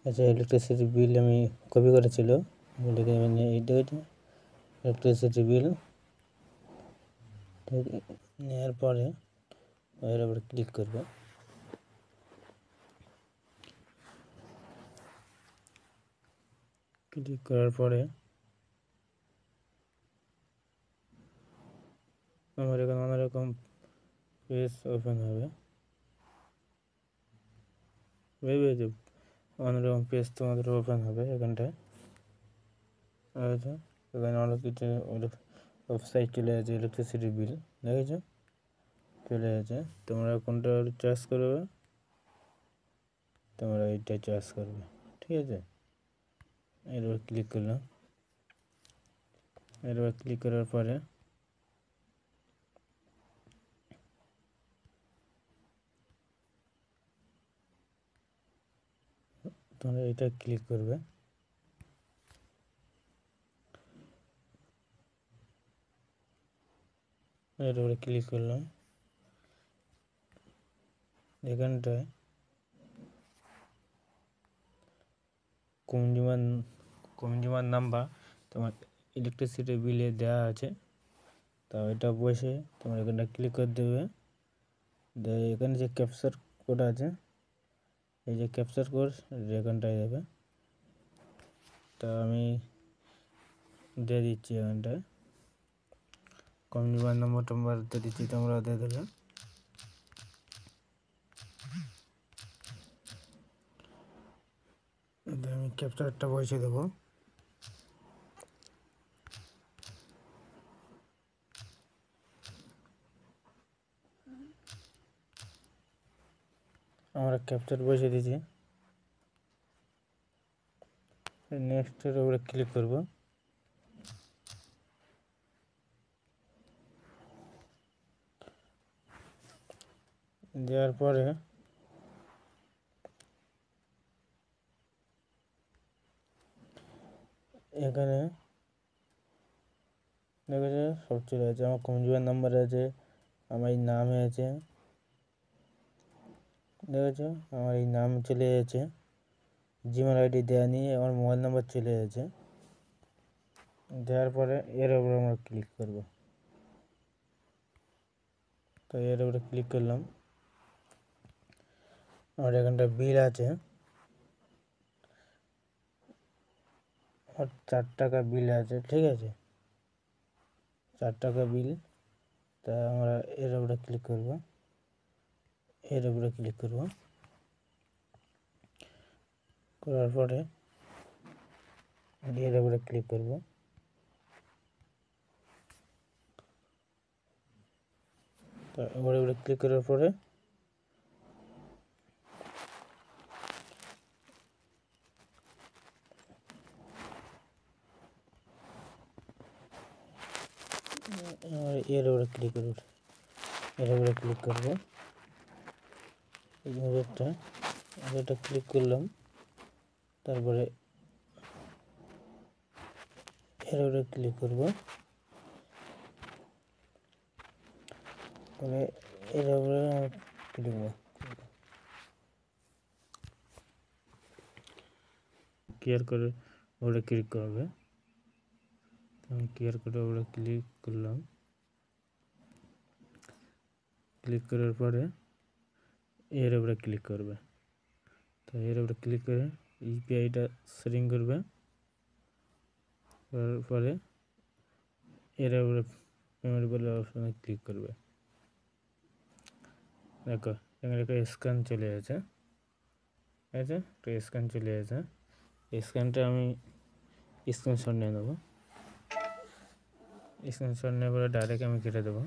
আচ্ছা, electricity bill আমি copy করেছিল, এটাকে আমি নিয়ে ইলেকট্রিসিটি বিল নেওয়ার পরে এর উপর ক্লিক করবে। ক্লিক করার পরে আমার এখানে অনেক রকম পেজ ওপেন হবে, যে অনেক রকম পেজ তোমাদের ওপেন হবে এখানটায়। এখানে অনেক কিছু ওয়েবসাইট চলে আছে, ইলেকট্রিসিটি বিল দেখেছো চলে আছে। তোমরা কোনটা চয়েস করবে, তোমরা এইটা চয়েস করবে, ঠিক আছে। এরপর ক্লিক করলাম। এরপর ক্লিক করার পরে তোমরা এটা ক্লিক করবে। এরপরে ক্লিক করলাম। এখানটায় কনজিউমার নাম্বার তোমার ইলেকট্রিসিটি বিলে দেওয়া আছে, তা এটা বসে তোমরা এখানটা ক্লিক করে দেবে। এখানে যে ক্যাপচার কোড আছে, এই যে ক্যাপচার কোড এখানটায় দেবে। তা আমি দিয়ে দিচ্ছি এখানটায়, কনজিউমার নাম্বার দিয়ে দিচ্ছি, তোমরা দিয়ে দেবে। আমি ক্যাপচারটা বসে দেবো। আমরা ক্যাপচার বসে দিয়েছি। নেক্সটের উপরে ক্লিক করব। দেওয়ার পরে এখানে দেখেছো সব চলে আছে, আমার কনজিউমার নাম্বার আছে, আমার এই নামে আছে, দেখেছো আমার এই নাম চলে যাচ্ছে, জিমেল আইডি দেওয়া নিয়ে আমার মোবাইল নাম্বার চলে যাচ্ছে। দেওয়ার পরে এর উপরে আমরা ক্লিক করব। তো এর উপরে ক্লিক করলাম। আমার এখানটা বিল আছে, আর 4 টাকা বিল আছে, ঠিক আছে, 4 টাকা বিল। তা আমরা এর উপরে ক্লিক করব। এর উপরে ক্লিক করব, করার পরে এর উপরে ক্লিক করব। তা ওর উপরে ক্লিক করার পরে এর উপরে ক্লিক করব। এর উপরে ক্লিক করব, এটা ক্লিক করলাম। তারপরে এর উপরে ক্লিক করব, তাহলে এর উপরে ক্লিক করব। কিউআর কোডের উপরে ক্লিক করবে। আমি কিউআর কোডের উপরে ক্লিক করলাম। ক্লিক করার পরে এর উপরে ক্লিক করবে। তো এর উপরে ক্লিক করে ইউপিআইটা সেটিং করবে। করার পরে এর উপরে পেমেন্ট বলে অপশনে ক্লিক করবে। দেখো এখানে একটা স্ক্যান চলে আছে, ঠিক আছে, একটা স্ক্যান চলে আছে। স্ক্যানটা আমি স্ক্রিনশট নিয়ে নেবো। স্ক্রিনশট নেওয়ার পরে ডাইরেক্ট আমি কেটে দেবো।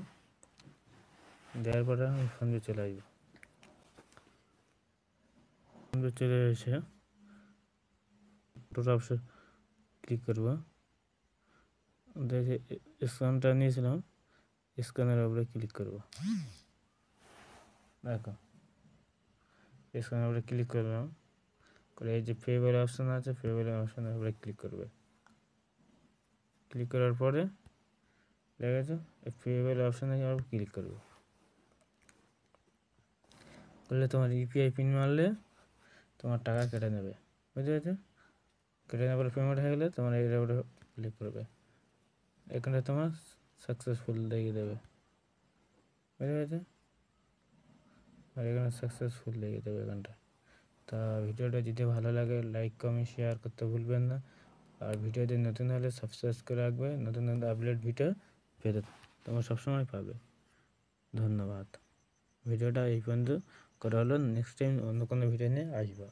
দেওয়ার পরে আমি ফোনপে চলে আসবো। ফোনপে চলে এসে টোটাল অপশন ক্লিক করবো। দেখে স্ক্যানটা নিয়েছিলাম, স্ক্যানের উপরে ক্লিক করবো। দেখো স্ক্যানের উপরে ক্লিক করলাম, করে এই যে পেবল অপশন আছে, পেবল অপশনের উপরে ক্লিক করবে। ক্লিক করার পরে দেখেছো এই পেবল অপশনে ক্লিক করবে। করলে তোমার ইউপিআই পিন মারলে তোমার টাকা কেটে নেবে, বুঝতে পেরেছো? কেটে নেওয়ার পরে পেমেন্ট হয়ে গেলে তোমার এর উপরে ক্লিক করবে, এখানে তোমার সাকসেসফুল দেখিয়ে দেবে, বুঝতে পেরেছো? আর এখানে সাকসেসফুল দেখিয়ে দেবে এখানটা। তা ভিডিওটা যদি ভালো লাগে লাইক কমেন্ট শেয়ার করতে ভুলবেন না, আর ভিডিওটি নতুন হলে সাবস্ক্রাইব করে রাখবে, নতুন নতুন আপডেট ভিডিও পেতে তোমরা সবসময় পাবে। ধন্যবাদ। ভিডিওটা এই পর্যন্ত করা হলো, নেক্সট টাইম অন্য কোনো ভিডিও নিয়ে আসবো।